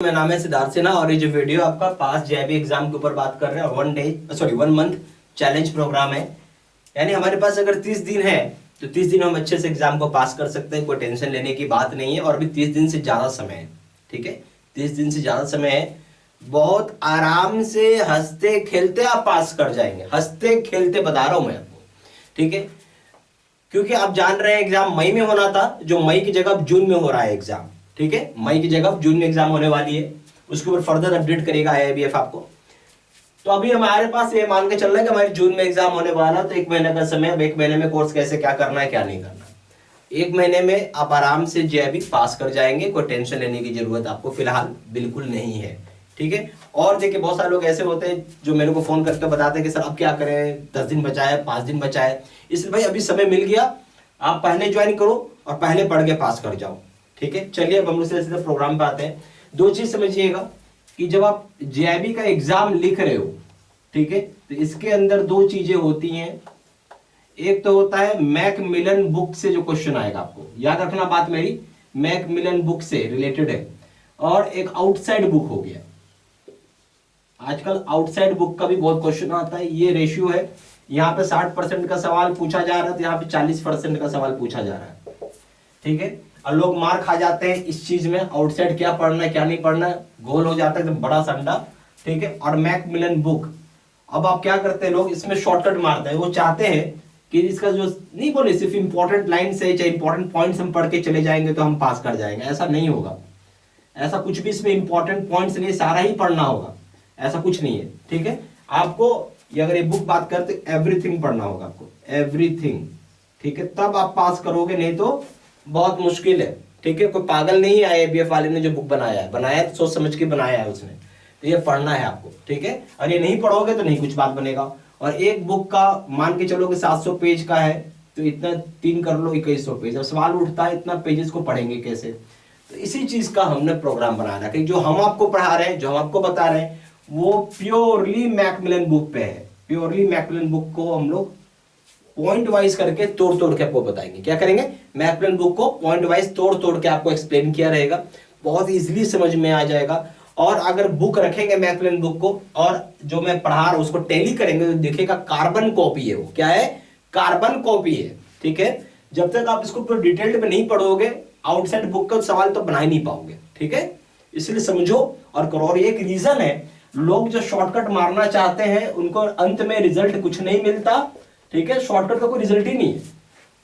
मेरा नाम है सिद्धार्थ सिन्हा और ये जो वीडियो आपका पास जेईई एग्जाम के ऊपर बात कर रहे हैं 1 मंथ चैलेंज प्रोग्राम है। यानी हमारे पास अगर 30 दिन है तो 30 दिन हम अच्छे से एग्जाम को पास कर सकते हैं, कोई टेंशन लेने की बात नहीं है। और अभी 30 दिन से ज़्यादा समय है, ठीक है, 30 दिन से ज़्यादा समय है। बहुत आराम से हंसते खेलते आप पास कर जाएंगे, हंसते खेलते बता रहा हूँ मैं आपको, ठीक है। क्योंकि आप जान रहे हैं एग्जाम मई में होना था, जो मई की जगह अब जून में हो रहा है एग्जाम, ठीक है। मई की जगह जून में एग्जाम होने वाली है, उसके ऊपर फर्दर अपडेट करेगा आईआईबीएफ आपको। तो अभी हमारे पास ये मान के चल रहा है कि हमारे जून में एग्जाम होने वाला, तो 1 महीने का समय। अब 1 महीने में कोर्स कैसे क्या करना है क्या नहीं करना, 1 महीने में आप आराम से जेईई पास कर जाएंगे। कोई टेंशन लेने की जरूरत आपको फिलहाल बिल्कुल नहीं है, ठीक है। और देखिए बहुत सारे लोग ऐसे होते हैं जो मेरे को फोन करके बताते हैं कि सर अब क्या करें, 10 दिन बचा है, 5 दिन बचा है। इसलिए भाई अभी समय मिल गया, आप पहले ज्वाइन करो और पहले पढ़ के पास कर जाओ, ठीक है। चलिए अब हम सीधे प्रोग्राम पे आते हैं। 2 चीज समझिएगा कि जब आप जेईई का एग्जाम लिख रहे हो, ठीक है, तो इसके अंदर 2 चीजें होती हैं। एक तो होता है मैकमिलन बुक से जो क्वेश्चन आएगा, आपको याद रखना बात मेरी, मैकमिलन बुक से रिलेटेड है। और एक आउटसाइड बुक हो गया, आजकल आउटसाइड बुक का भी बहुत क्वेश्चन आता है। ये रेशियो है, यहाँ पे 60% का सवाल पूछा जा रहा है, तो यहाँ पे 40% का सवाल पूछा जा रहा है, ठीक है। और लोग मार खा जाते हैं इस चीज में, आउटसाइड क्या पढ़ना है क्या नहीं पढ़ना है, गोल हो जाता है एकदम बड़ा संडा, ठीक है। और मैकमिलन बुक, अब आप क्या करते हैं, लोग इसमें शॉर्टकट मारते हैं। वो चाहते हैं कि इसका जो नहीं बोले सिर्फ इंपॉर्टेंट लाइन से चाहे इंपॉर्टेंट पॉइंट्स हम पढ़ के चले जाएंगे तो हम पास कर जाएंगे, ऐसा नहीं होगा। ऐसा कुछ भी इसमें इंपॉर्टेंट पॉइंट्स नहीं, सारा ही पढ़ना होगा, ऐसा कुछ नहीं है, ठीक है। आपको अगर ये बुक बात करते एवरीथिंग पढ़ना होगा आपको, एवरीथिंग, ठीक है, तब आप पास करोगे, नहीं तो बहुत मुश्किल है, ठीक है। कोई पागल नहीं है आईआईबीएफ वाले ने जो बुक बनाया है, बनाया तो सोच समझ के बनाया है उसने, तो ये पढ़ना है आपको, ठीक है। और ये नहीं पढ़ोगे तो नहीं कुछ बात बनेगा। और एक बुक का मान के चलो कि 700 पेज का है, तो इतना 3 कर लो 2100 पेज। अब सवाल उठता है इतना पेजेस को पढ़ेंगे कैसे, तो इसी चीज का हमने प्रोग्राम बनाया कि जो हम आपको पढ़ा रहे हैं, जो हम आपको बता रहे हैं, वो प्योरली मैकमिलन बुक पे है। प्योरली मैकमिलन बुक को हम लोग पॉइंट वाइज करके तोड़ तोड़ के आपको बताएंगे। क्या करेंगे, मैकमिलन बुक को पॉइंट वाइज तोड़ तोड़ के आपको एक्सप्लेन किया रहेगा, बहुत इजीली समझ में आ जाएगा। और अगर बुक रखेंगे मैकमिलन बुक को और जो मैं पढ़ा रहा हूं उसको टैली करेंगे तो देखिएगा कार्बन कॉपी है, वो क्या है, कार्बन कॉपी है, ठीक है। जब तक आप इसको पूरा डिटेल्ड में नहीं पढ़ोगे, आउटसाइड बुक का सवाल तो बना ही नहीं पाओगे, ठीक है। इसलिए समझो और करो। और एक रीजन है, लोग जो शॉर्टकट मारना चाहते हैं उनको अंत में रिजल्ट कुछ नहीं मिलता, ठीक है। शॉर्टकट का कोई रिजल्ट ही नहीं है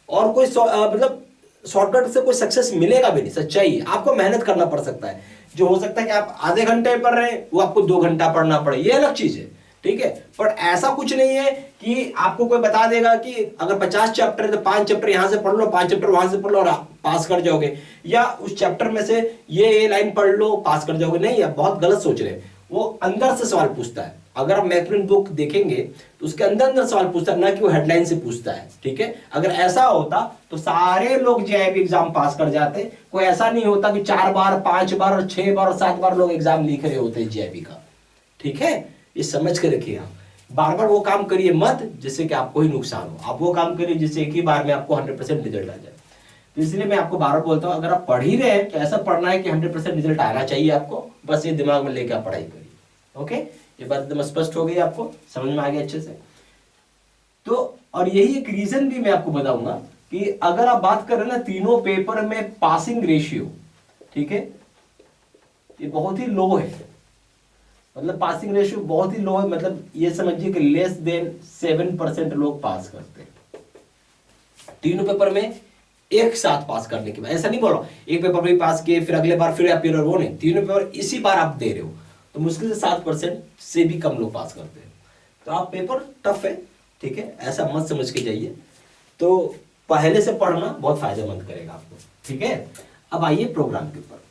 और कोई मतलब शॉर्टकट से कोई सक्सेस मिलेगा भी नहीं, सच्चाई है। आपको मेहनत करना पड़ सकता है, जो हो सकता है कि आप आधे घंटे पढ़ रहे हैं वो आपको 2 घंटा पढ़ना पड़े, ये अलग चीज है, ठीक है। पर ऐसा कुछ नहीं है कि आपको कोई बता देगा कि अगर 50 चैप्टर है तो 5 चैप्टर यहां से पढ़ लो, 5 चैप्टर वहां से पढ़ लो और पास कर जाओगे, या उस चैप्टर में से ये लाइन पढ़ लो पास कर जाओगे। नहीं, आप बहुत गलत सोच रहे हैं। वो अंदर से सवाल पूछता है। अगर आप मैकमिलन बुक देखेंगे तो उसके अंदर अंदर सवाल पूछता है, ना कि वो हेडलाइन से पूछता है, ठीक है। अगर ऐसा होता तो सारे लोग जेईई एग्जाम पास कर जाते। कोई ऐसा नहीं होता कि 4 बार 5 बार और 6 बार और 7 बार लोग एग्जाम लिख रहे होते जेईई का, ठीक है। ये समझ के रखिए, आप बार बार वो काम करिए मत जिससे कि आपको ही नुकसान हो। आप वो काम करिए जिससे एक ही बार में आपको 100% रिजल्ट आ जाए। तो इसलिए मैं आपको बार बार बोलता हूँ, अगर आप पढ़ ही रहे हैं तो ऐसा पढ़ना है कि 100% रिजल्ट आना चाहिए आपको, बस ये दिमाग में लेकर आप पढ़ाई करिए, ओके। ये बात एकदम स्पष्ट हो गई, आपको समझ में आ गया अच्छे से। तो और यही एक रीजन भी मैं आपको बताऊंगा कि अगर आप बात करें ना तीनों पेपर में पासिंग रेशियो, ठीक है, ये बहुत ही लो है। मतलब पासिंग रेशियो बहुत ही लो है, मतलब ये समझिए कि लेस देन 7% लोग पास करते हैं तीनों पेपर में एक साथ पास करने के बाद। ऐसा नहीं बोलो एक पेपर में पास किए फिर अगले बार फिर आप वो नहीं, तीनों पेपर इसी बार आप दे रहे हो, तो मुश्किल से 7% से भी कम लोग पास करते हैं। तो आप पेपर टफ है, ठीक है, ऐसा मत समझ के जाइए। तो पहले से पढ़ना बहुत फायदेमंद करेगा आपको, ठीक है। अब आइए प्रोग्राम के ऊपर।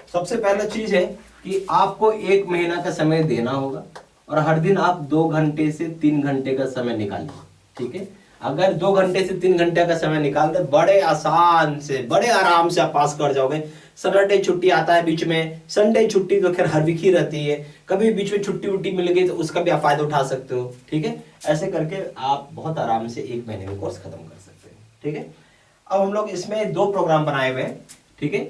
सबसे पहला चीज है कि आपको 1 महीना का समय देना होगा और हर दिन आप 2 घंटे से 3 घंटे का समय निकालिए, ठीक है। अगर 2 घंटे से 3 घंटे का समय निकालते बड़े आसान से बड़े आराम से आप पास कर जाओगे। सैटरडे छुट्टी आता है बीच में, संडे छुट्टी तो खैर हर वीक ही रहती है, कभी बीच में छुट्टी वुट्टी मिल गई तो उसका भी आप फायदा उठा सकते हो। ठीक है, ऐसे करके आप बहुत आराम से 1 महीने में कोर्स खत्म कर सकते हैं। ठीक है, अब हम लोग इसमें 2 प्रोग्राम बनाए हुए हैं। ठीक है,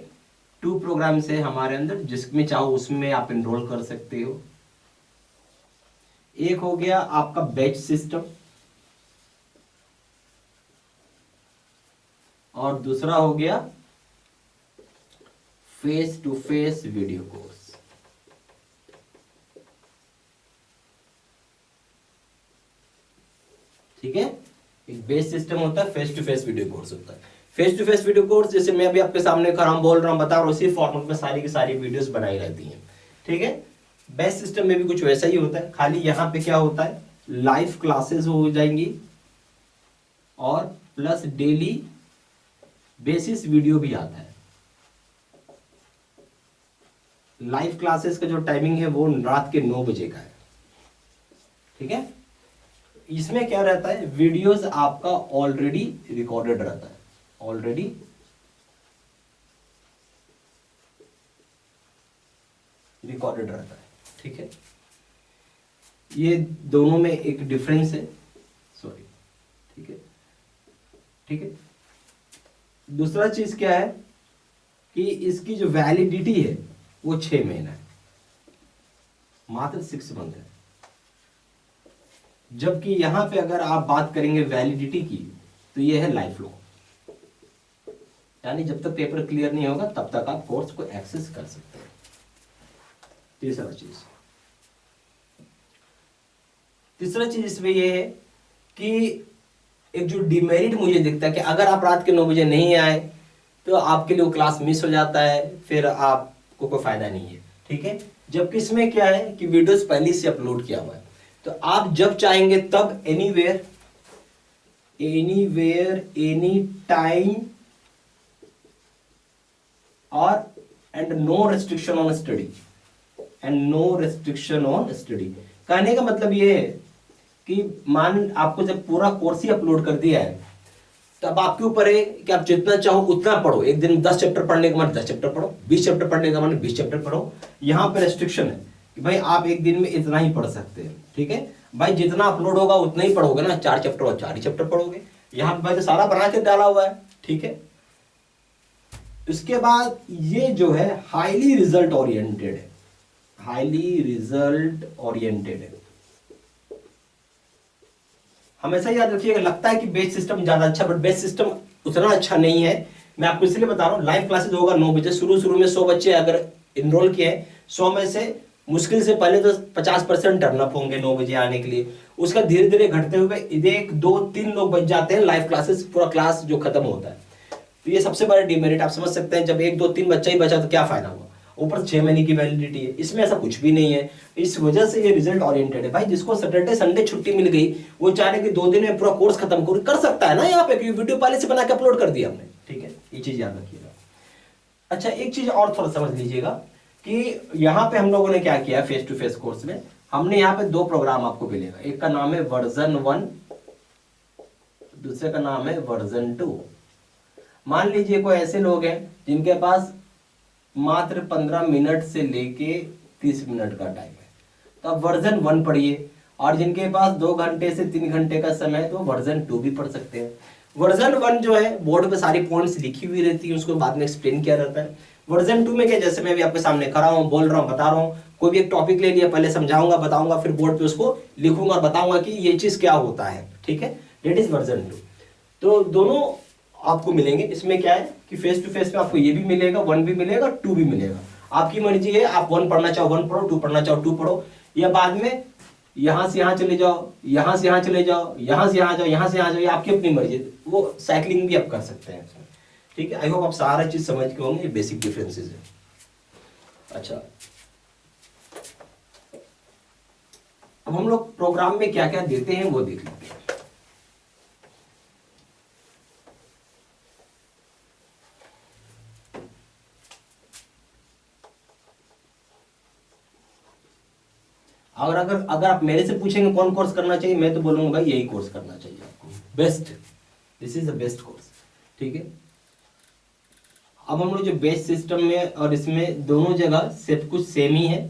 2 प्रोग्राम से हमारे अंदर, जिसमें चाहो उसमें आप इनरोल कर सकते हो। एक हो गया आपका बैच सिस्टम और दूसरा हो गया face to face video course. ठीक है, एक बेस सिस्टम होता है, face to face video course होता है। Face to face video course जैसे मैं अभी आपके सामने खड़ा हूं, बोल रहा हूं, बता रहा हूं, उसी फॉर्मेट में सारी की सारी वीडियोस बनाई रहती हैं। ठीक है, बेस सिस्टम में भी कुछ वैसा ही होता है, खाली यहां पे क्या होता है, लाइव क्लासेस हो जाएंगी और प्लस डेली बेसिस वीडियो भी आता है। लाइव क्लासेस का जो टाइमिंग है वो रात के 9 बजे का है। ठीक है, इसमें क्या रहता है, वीडियोस आपका ऑलरेडी रिकॉर्डेड रहता है, ऑलरेडी रिकॉर्डेड रहता है। ठीक है, ये दोनों में एक डिफरेंस है, सॉरी। ठीक है, ठीक है, दूसरा चीज क्या है कि इसकी जो वैलिडिटी है वो 6 महीना है, मात्र 6 मंथ है। जबकि यहां पे अगर आप बात करेंगे वैलिडिटी की तो ये है लाइफ लॉन्ग, यानी जब तक पेपर क्लियर नहीं होगा तब तक आप कोर्स को एक्सेस कर सकते हैं। तीसरा चीज इसमें ये है कि एक जो डिमेरिट मुझे दिखता है कि अगर आप रात के 9 बजे नहीं आए तो आपके लिए वो क्लास मिस हो जाता है, फिर आपको कोई फायदा नहीं है। ठीक है, जबकि इसमें क्या है कि वीडियोस पहले से अपलोड किया हुआ है, तो आप जब चाहेंगे तब एनीवेयर एनी टाइम और and no restriction on study, कहने का मतलब ये है कि मान आपको जब पूरा कोर्स ही अपलोड कर दिया है तो अब आपके ऊपर है कि आप जितना चाहो उतना पढ़ो। एक दिन 10 चैप्टर पढ़ने का मन 10 चैप्टर पढ़ो, 20 चैप्टर पढ़ने का मन 20 चैप्टर पढ़ो। यहाँ पे रेस्ट्रिक्शन है कि भाई आप एक दिन में इतना ही पढ़ सकते हैं। ठीक है भाई, जितना अपलोड होगा उतना ही पढ़ोगे ना, 4 चैप्टर और 4 ही चैप्टर पढ़ोगे। यहाँ पे भाई तो सारा बना के डाला हुआ है। ठीक है, उसके बाद ये जो है हाईली रिजल्ट ओरिएंटेड है, हमेशा याद रखिएगा। लगता है कि बेस सिस्टम ज्यादा अच्छा, बट बेस सिस्टम उतना अच्छा नहीं है। मैं आपको इसलिए बता रहा हूँ, लाइव क्लासेस होगा 9 बजे, शुरू में 100 बच्चे अगर इनरोल किए हैं, 100 में से मुश्किल से पहले तो 50% टर्नअप होंगे 9 बजे आने के लिए। उसका धीरे धीरे घटते हुए 1, 2, 3 लोग बच जाते हैं लाइव क्लासेस, पूरा क्लास जो खत्म होता है। तो ये सबसे बड़ा डिमेरिट आप समझ सकते हैं। जब 1, 2, 3 बच्चा ही बचा तो क्या फायदा हुआ, ऊपर 6 महीने की वैलिडिटी है, इसमें ऐसा कुछ भी नहीं है। इस वजह से ये रिजल्ट ओरिएंटेड है। भाई जिसको सैटरडे संडे छुट्टी मिल गई वो चाह रहे कि 2 दिन में पूरा कोर्स खत्म कर सकता है ना, यहाँ पे वीडियो पहले से बना के अपलोड कर दिया हमने। ठीक है, ये चीज याद रखिएगा। अच्छा, एक चीज और थोड़ा समझ लीजिएगा कि यहाँ पे हम लोगों ने क्या किया, फेस टू फेस कोर्स में हमने यहाँ पे 2 प्रोग्राम आपको मिलेगा। एक का नाम है वर्जन 1, दूसरे का नाम है वर्जन 2। मान लीजिए कोई ऐसे लोग हैं जिनके पास मात्र 15 मिनट से लेके 30 मिनट का टाइम है, तो आप वर्जन 1 पढ़िए। और जिनके पास 2 घंटे से 3 घंटे का समय है तो वर्जन 2 भी पढ़ सकते हैं। वर्जन 1 जो है बोर्ड पे सारी पॉइंट्स लिखी हुई रहती है, उसको बाद में एक्सप्लेन किया रहता है। वर्जन 2 में क्या, जैसे मैं भी आपके सामने खड़ा हूँ, बोल रहा हूँ, बता रहा हूँ, कोई भी एक टॉपिक ले लिया, पहले समझाऊंगा, बताऊंगा, फिर बोर्ड पे उसको लिखूंगा और बताऊंगा कि ये चीज क्या होता है। ठीक है, दैट इज वर्जन 2। तो दोनों आपको मिलेंगे। इसमें क्या है कि फेस टू फेस में आपको ये भी मिलेगा, 1 भी मिलेगा, 2 भी मिलेगा। आपकी मर्जी है, आप 1 पढ़ना चाहो 1 पढ़ो, 2 पढ़ना चाहो 2 पढ़ो, या बाद में यहां से यहां चले जाओ, यहां से यहां चले जाओ, यहां से यहां जाओ, यहां से यहां जाओ, ये आपकी अपनी मर्जी है। वो साइकिलिंग भी आप कर सकते हैं। ठीक है, आई होप आप सारा चीज समझ के होंगे, बेसिक डिफरेंसेस है। अच्छा, अब हम लोग प्रोग्राम में क्या क्या देते हैं वो देख लेते हैं। अगर आप मेरे से पूछेंगे कौन कोर्स करना चाहिए, मैं तो बोलूंगा भाई यही कोर्स करना चाहिए आपको, best, this is the best course. ठीक है, अब हम लोग जो बेस सिस्टम में और इसमें दोनों जगह सब कुछ सेम ही है,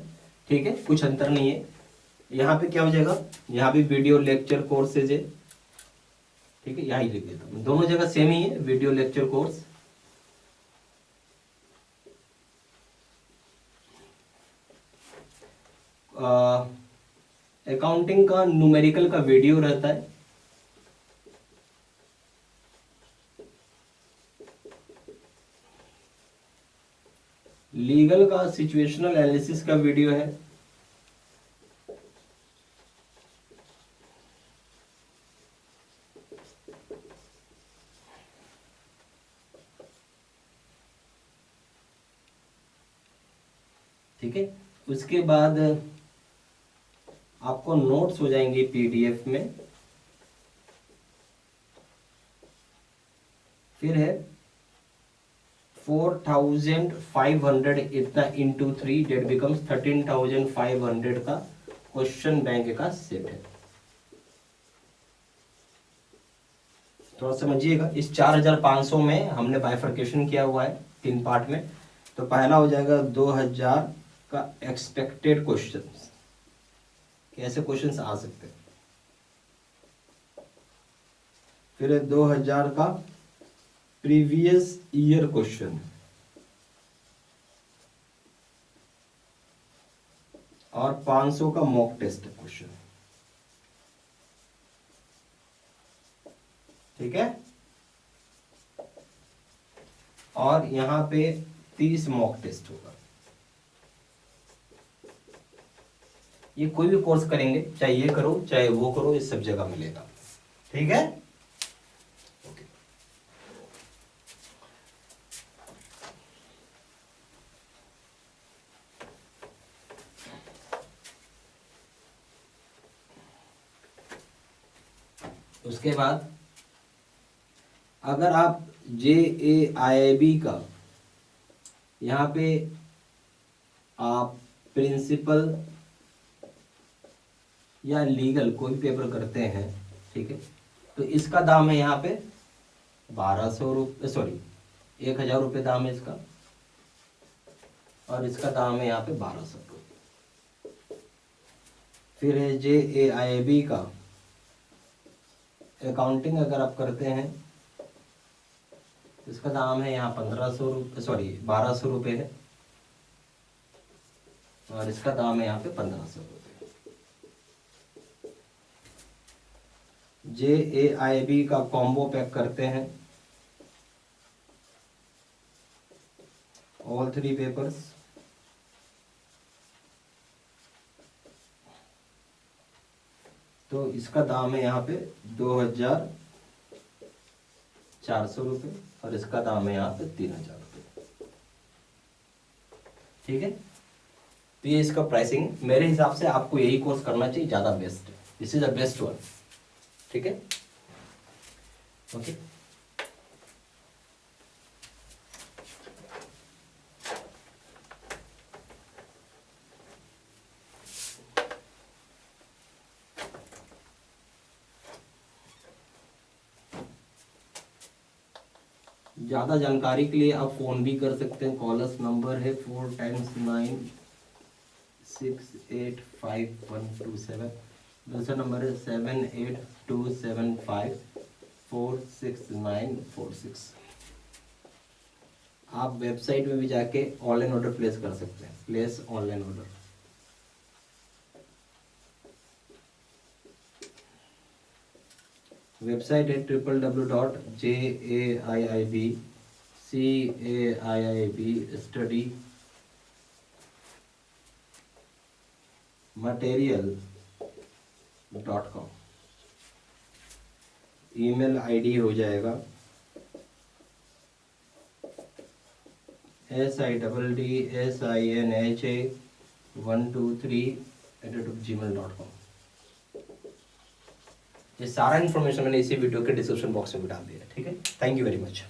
ठीक है, कुछ अंतर नहीं है। यहाँ पे क्या हो जाएगा, यहाँ भी वीडियो लेक्चर कोर्सेज है, ठीक है, यहाँ ही लिख देता हूँ, दोनों जगह सेम ही है, वीडियो लेक्चर कोर्स। अकाउंटिंग का न्यूमेरिकल का वीडियो रहता है, लीगल का सिचुएशनल एनालिसिस का वीडियो है, ठीक है। उसके बाद आपको नोट्स हो जाएंगे पीडीएफ में। फिर है 4500 इतना इंटू 3 डेट बिकम्स 13,500 का क्वेश्चन बैंक का सेट है। थोड़ा समझिएगा, इस 4500 में हमने बाइफर्केशन किया हुआ है 3 पार्ट में। तो पहला हो जाएगा 2000 का एक्सपेक्टेड क्वेश्चंस, कैसे क्वेश्चंस आ सकते हैं। फिर है 2000 का प्रीवियस ईयर क्वेश्चन, और 500 का मॉक टेस्ट क्वेश्चन, ठीक है। और यहां पे 30 मॉक टेस्ट होगा। ये कोई भी कोर्स करेंगे, चाहे ये करो चाहे वो करो, इस सब जगह मिलेगा, ठीक है। ओके। उसके बाद अगर आप JAIIB का यहाँ पे आप प्रिंसिपल या लीगल कोई पेपर करते हैं, ठीक है, तो इसका दाम है यहाँ पे 1200 रुपये, सॉरी 1000 रुपये दाम है इसका, और इसका दाम है यहाँ पे 1200 रुपये। फिर है JAIIB का अकाउंटिंग अगर आप करते हैं, इसका दाम है यहाँ 1500 रुपये, सॉरी 1200 रुपये है, और इसका दाम है यहाँ पे 1500 रुपये। JAIIB का कॉम्बो पैक करते हैं, ऑल 3 पेपर्स, तो इसका दाम है यहाँ पे 2400 रुपये, और इसका दाम है यहाँ पे 3000 रुपये, ठीक है। तो ये इसका प्राइसिंग, मेरे हिसाब से आपको यही कोर्स करना चाहिए, ज़्यादा बेस्ट है, this is the best one, ठीक है। ओके। ज़्यादा जानकारी के लिए आप फ़ोन भी कर सकते हैं, कॉलर्स नंबर है 4 × 9 6855127, दूसरा नंबर है 7827546946। आप वेबसाइट में भी जाके ऑनलाइन ऑर्डर प्लेस कर सकते हैं, प्लेस ऑनलाइन ऑर्डर। वेबसाइट है www.JAIIBCAIIB_studymaterial.com। ईमेल आईडी हो जाएगा SIDDSINHA123@gmail.com। ये सारा इन्फॉर्मेशन मैंने इसी वीडियो के डिस्क्रिप्शन बॉक्स में भी डाल दिया है, ठीक है। Thank you very much.